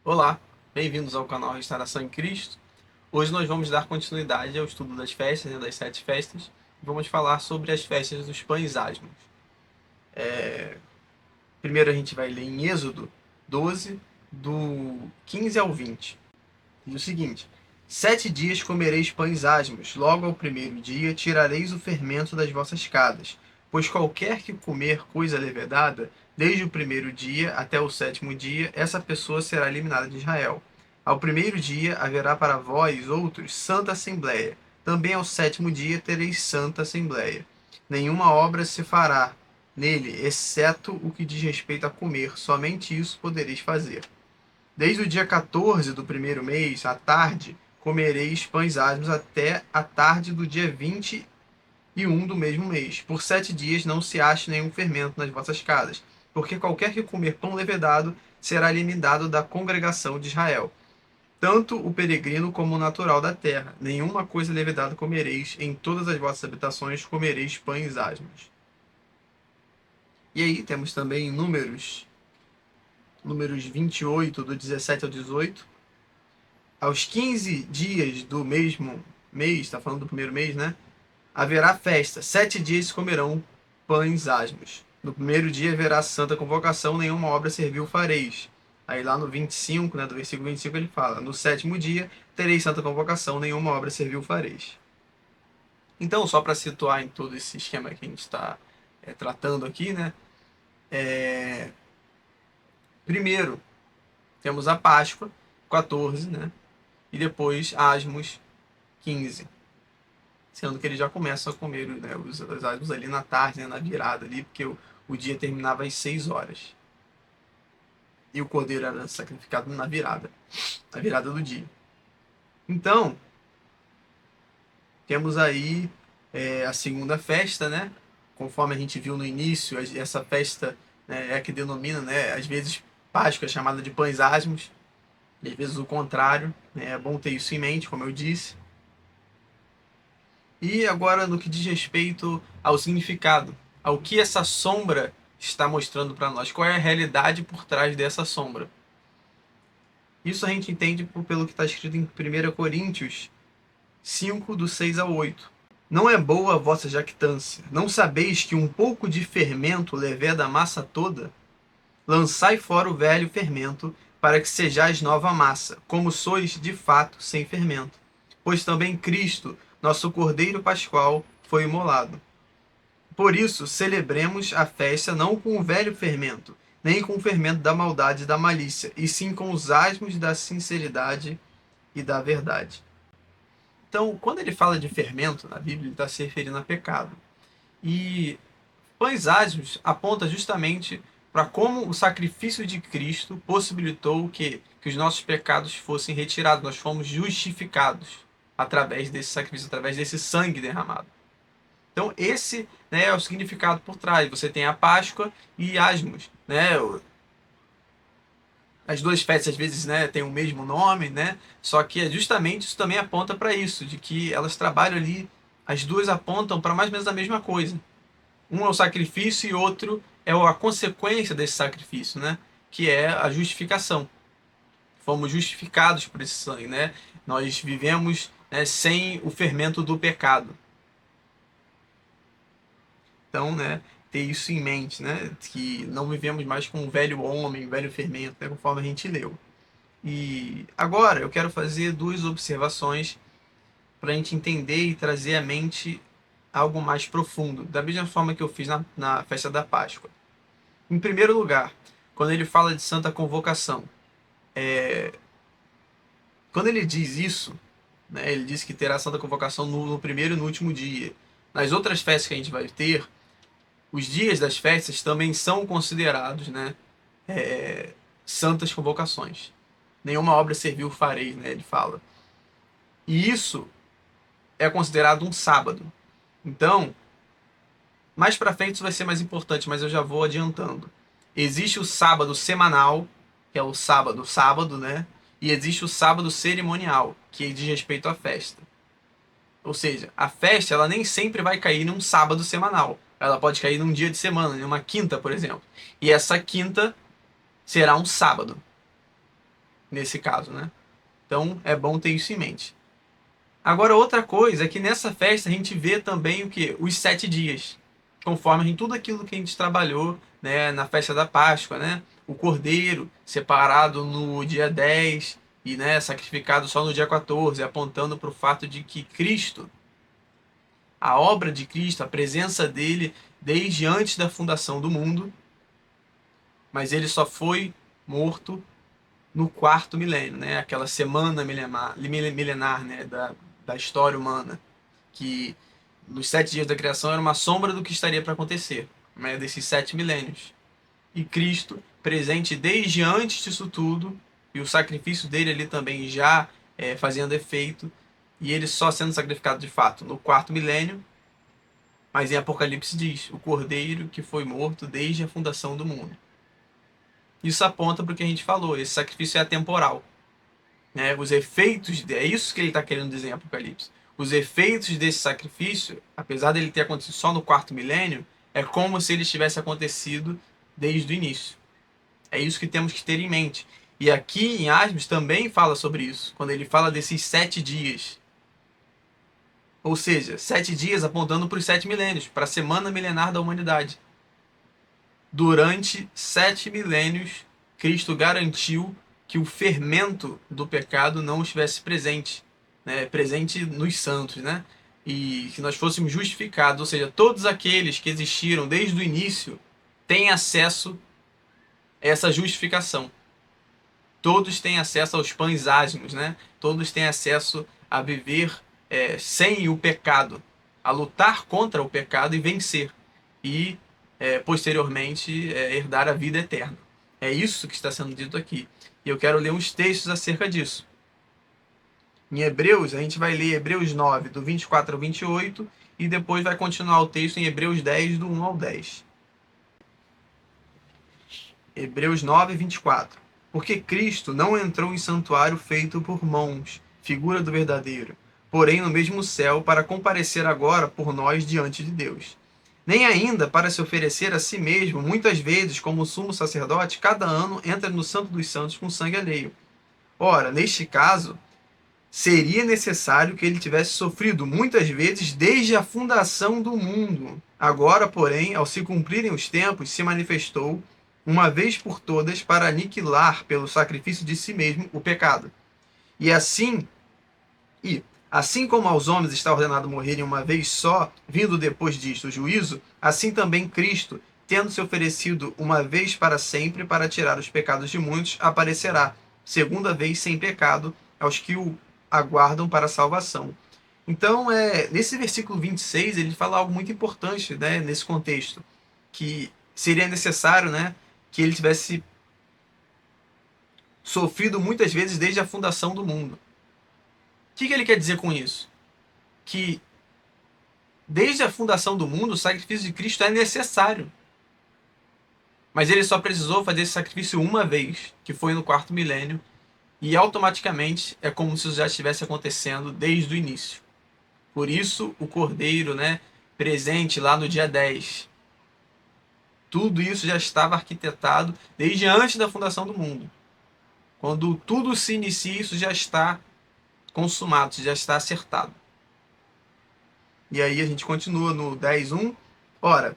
Olá, bem-vindos ao canal Restauração em Cristo. Hoje nós vamos dar continuidade ao estudo das festas, das 7 festas. Vamos falar sobre as festas dos pães asmos. Primeiro a gente vai ler em Êxodo 12, do 15 ao 20. Diz o seguinte: 7 dias comereis pães asmos, logo ao primeiro dia tirareis o fermento das vossas casas, pois qualquer que comer coisa levedada, desde o primeiro dia até o 7º dia, essa pessoa será eliminada de Israel. Ao primeiro dia haverá para vós outros santa assembleia. Também ao 7º dia tereis santa assembleia. Nenhuma obra se fará nele, exceto o que diz respeito a comer, somente isso podereis fazer. Desde o dia 14 do primeiro mês, à tarde, comereis pães asmos até a tarde do dia 21 do mesmo mês. Por 7 dias não se ache nenhum fermento nas vossas casas, porque qualquer que comer pão levedado será eliminado da congregação de Israel. Tanto o peregrino como o natural da terra. Nenhuma coisa levedada comereis, em todas as vossas habitações comereis pães asmos. E aí temos também números 28, do 17 ao 18. Aos 15 dias do mesmo mês, está falando do primeiro mês, né? Haverá festa, 7 dias se comerão pães asmos. No primeiro dia haverá santa convocação, nenhuma obra servil fareis. Aí lá no 25, né, do versículo 25, ele fala: no 7º dia tereis santa convocação, nenhuma obra servil fareis. Então, só para situar em todo esse esquema que a gente está tratando aqui, né? Primeiro, temos a Páscoa, 14, né? E depois Asmos, 15. Sendo que eles já começam a comer, né, os asmos ali na tarde, né, na virada ali, porque o dia terminava às 6 horas. E o cordeiro era sacrificado na virada do dia. Então, temos aí a segunda festa, né? Conforme a gente viu no início, essa festa, né, é a que denomina, né, às vezes Páscoa é chamada de pães asmos, e às vezes o contrário, né? É bom ter isso em mente, como eu disse. E agora no que diz respeito ao significado, ao que essa sombra está mostrando para nós, qual é a realidade por trás dessa sombra. Isso a gente entende pelo que está escrito em 1 Coríntios 5, do 6 ao 8. Não é boa a vossa jactância. Não sabeis que um pouco de fermento leveda a massa toda? Lançai fora o velho fermento, para que sejais nova massa, como sois de fato sem fermento. Pois também Cristo, nosso Cordeiro Pascual, foi imolado. Por isso, celebremos a festa não com o velho fermento, nem com o fermento da maldade e da malícia, e sim com os asmos da sinceridade e da verdade. Então, quando ele fala de fermento na Bíblia, ele está se referindo a pecado. E pães asmos aponta justamente para como o sacrifício de Cristo possibilitou que os nossos pecados fossem retirados. Nós fomos justificados através desse sacrifício, através desse sangue derramado. Então, esse, né, é o significado por trás. Você tem a Páscoa e Asmos, né? As duas festas às vezes, né, têm o mesmo nome, né? Só que justamente isso também aponta para isso, de que elas trabalham ali, as duas apontam para mais ou menos a mesma coisa. Um é o sacrifício e outro é a consequência desse sacrifício, né? Que é a justificação. Fomos justificados por esse sangue, né? Nós vivemos, né, sem o fermento do pecado. Então, né, ter isso em mente, né, que não vivemos mais com o velho homem, o velho fermento, né, conforme a gente leu. E agora eu quero fazer duas observações para a gente entender e trazer à mente algo mais profundo, da mesma forma que eu fiz na festa da Páscoa. Em primeiro lugar, quando ele fala de santa convocação, quando ele diz isso, né, ele diz que terá santa convocação no primeiro e no último dia. Nas outras festas que a gente vai ter, os dias das festas também são considerados, né, santas convocações. Nenhuma obra servil fareis, né, ele fala. E isso é considerado um sábado. Então, mais para frente isso vai ser mais importante, mas eu já vou adiantando. Existe o sábado semanal, que é o sábado, né? E existe o sábado cerimonial, que diz respeito à festa. Ou seja, a festa ela nem sempre vai cair num sábado semanal. Ela pode cair num dia de semana, em uma quinta, por exemplo. E essa quinta será um sábado, nesse caso, né? Então é bom ter isso em mente. Agora, outra coisa é que nessa festa a gente vê também o que? Os 7 dias. Conforme tudo aquilo que a gente trabalhou, né, na festa da Páscoa, né? O cordeiro separado no dia 10 e, né, sacrificado só no dia 14, apontando para o fato de que Cristo, a obra de Cristo, a presença dele desde antes da fundação do mundo, mas ele só foi morto no quarto milênio, né? Aquela semana milenar, né? Da história humana, que nos 7 dias da criação era uma sombra do que estaria para acontecer, né? Desses 7 milênios. E Cristo, presente desde antes disso tudo, e o sacrifício dele ali também já fazendo efeito, e ele só sendo sacrificado de fato no quarto milênio, mas em Apocalipse diz, o cordeiro que foi morto desde a fundação do mundo. Isso aponta para o que a gente falou, esse sacrifício é atemporal. Né? Os efeitos, é isso que ele está querendo dizer em Apocalipse. Os efeitos desse sacrifício, apesar dele ter acontecido só no quarto milênio, é como se ele tivesse acontecido desde o início. É isso que temos que ter em mente. E aqui em Asmos também fala sobre isso, quando ele fala desses 7 dias. Ou seja, 7 dias apontando para os 7 milênios, para a semana milenar da humanidade. Durante 7 milênios, Cristo garantiu que o fermento do pecado não estivesse presente, né? Presente nos santos, né? E que nós fôssemos justificados, ou seja, todos aqueles que existiram desde o início têm acesso a essa justificação. Todos têm acesso aos pães asmos, né? Todos têm acesso a viver sem o pecado, a lutar contra o pecado e vencer. E posteriormente herdar a vida eterna. É isso que está sendo dito aqui. E eu quero ler uns textos acerca disso. Em Hebreus, a gente vai ler Hebreus 9, do 24 ao 28, e depois vai continuar o texto em Hebreus 10, do 1 ao 10. Hebreus 9, 24. Porque Cristo não entrou em santuário feito por mãos, figura do verdadeiro, porém no mesmo céu, para comparecer agora por nós diante de Deus. Nem ainda para se oferecer a si mesmo, muitas vezes, como sumo sacerdote, cada ano entra no Santo dos Santos com sangue alheio. Ora, neste caso, seria necessário que ele tivesse sofrido muitas vezes desde a fundação do mundo. Agora, porém, ao se cumprirem os tempos, se manifestou, uma vez por todas, para aniquilar pelo sacrifício de si mesmo o pecado. E assim como aos homens está ordenado morrerem uma vez só, vindo depois disto o juízo, assim também Cristo, tendo se oferecido uma vez para sempre para tirar os pecados de muitos, aparecerá, segunda vez sem pecado, aos que o aguardam para a salvação. Então, nesse versículo 26, ele fala algo muito importante, né, nesse contexto, que seria necessário, né, que ele tivesse sofrido muitas vezes desde a fundação do mundo. O que ele quer dizer com isso? Que desde a fundação do mundo, o sacrifício de Cristo é necessário. Mas ele só precisou fazer esse sacrifício uma vez, que foi no quarto milênio, e automaticamente é como se isso já estivesse acontecendo desde o início. Por isso, o cordeiro, né, presente lá no dia 10. Tudo isso já estava arquitetado desde antes da fundação do mundo. Quando tudo se inicia, isso já está consumado, já está acertado. E aí a gente continua no 10.1. Ora,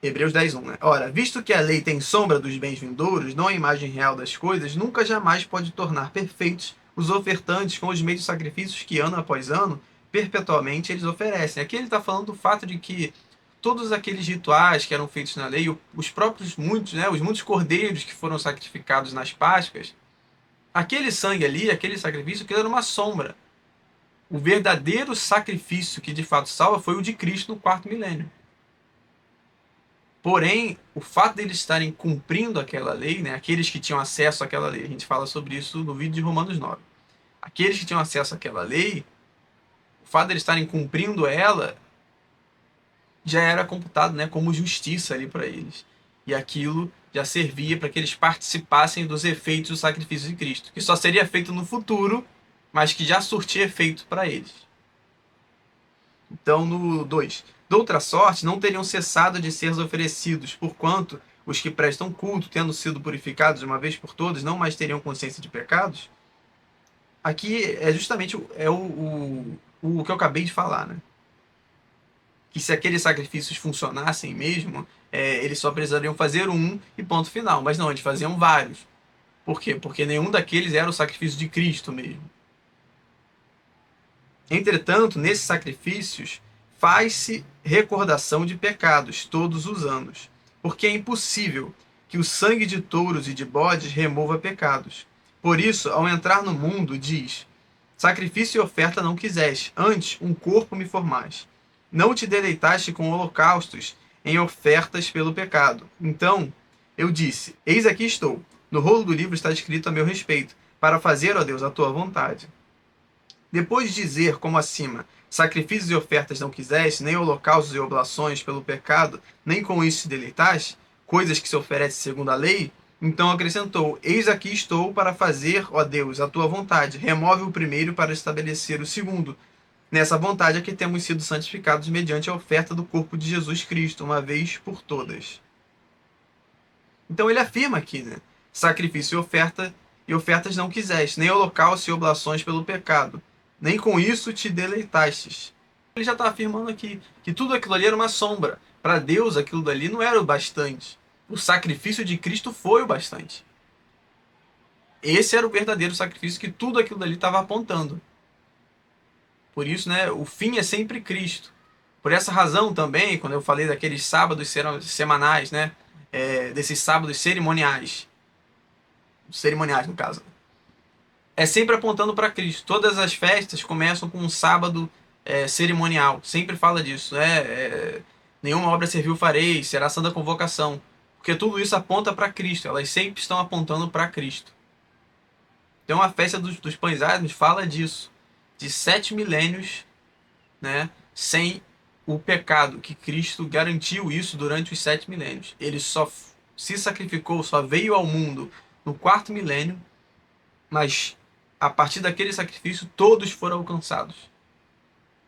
Hebreus 10.1, né? Ora, visto que a lei tem sombra dos bens vindouros, não a imagem real das coisas, nunca jamais pode tornar perfeitos os ofertantes com os meios de sacrifícios que, ano após ano, perpetuamente eles oferecem. Aqui ele está falando do fato de que todos aqueles rituais que eram feitos na lei, os próprios muitos, né, os muitos cordeiros que foram sacrificados nas Páscoas, aquele sangue ali, aquele sacrifício, aquilo era uma sombra. O verdadeiro sacrifício que de fato salva foi o de Cristo no quarto milênio. Porém, o fato de eles estarem cumprindo aquela lei, né, aqueles que tinham acesso àquela lei, a gente fala sobre isso no vídeo de Romanos 9. Aqueles que tinham acesso àquela lei, o fato de eles estarem cumprindo ela já era computado, né, como justiça ali para eles. E aquilo já servia para que eles participassem dos efeitos do sacrifício de Cristo, que só seria feito no futuro, mas que já surtia efeito para eles. Então, no 2. De outra sorte, não teriam cessado de ser oferecidos, porquanto os que prestam culto, tendo sido purificados de uma vez por todas, não mais teriam consciência de pecados. Aqui é justamente o que eu acabei de falar, né? Que se aqueles sacrifícios funcionassem mesmo, eles só precisariam fazer um e ponto final. Mas não, eles faziam vários. Por quê? Porque nenhum daqueles era o sacrifício de Cristo mesmo. Entretanto, nesses sacrifícios, faz-se recordação de pecados todos os anos, porque é impossível que o sangue de touros e de bodes remova pecados. Por isso, ao entrar no mundo, diz: sacrifício e oferta não quiseste, antes um corpo me formaste. Não te deleitaste com holocaustos em ofertas pelo pecado. Então eu disse: eis aqui estou. No rolo do livro está escrito a meu respeito, para fazer, ó Deus, a tua vontade. Depois de dizer, como acima, sacrifícios e ofertas não quiseste, nem holocaustos e oblações pelo pecado, nem com isso te deleitaste, coisas que se oferecem segundo a lei, então acrescentou: eis aqui estou para fazer, ó Deus, a tua vontade. Remove o primeiro para estabelecer o segundo. Nessa vontade é que temos sido santificados mediante a oferta do corpo de Jesus Cristo, uma vez por todas. Então ele afirma aqui, né? Sacrifício e ofertas não quiseste, nem holocausto e oblações pelo pecado, nem com isso te deleitastes. Ele já está afirmando aqui que tudo aquilo ali era uma sombra. Para Deus, aquilo dali não era o bastante. O sacrifício de Cristo foi o bastante. Esse era o verdadeiro sacrifício que tudo aquilo dali estava apontando. Por isso, né, o fim é sempre Cristo. Por essa razão também, quando eu falei daqueles sábados semanais, né, desses sábados cerimoniais no caso, é sempre apontando para Cristo. Todas as festas começam com um sábado cerimonial. Sempre fala disso. Nenhuma obra servil farei, será santa convocação. Porque tudo isso aponta para Cristo. Elas sempre estão apontando para Cristo. Então a festa dos pães ázimos fala disso. De 7 milênios, né, sem o pecado. Que Cristo garantiu isso durante os 7 milênios. Ele só se sacrificou, só veio ao mundo no 4º milênio. Mas a partir daquele sacrifício, todos foram alcançados.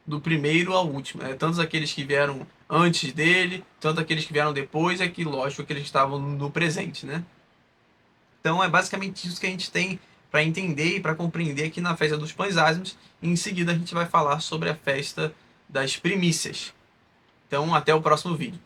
Do primeiro ao último. Tanto aqueles que vieram antes dele, tanto aqueles que vieram depois, é que lógico que eles estavam no presente, né? Então é basicamente isso que a gente tem para entender e para compreender aqui na festa dos pães ázimos. E em seguida a gente vai falar sobre a festa das primícias. Então até o próximo vídeo.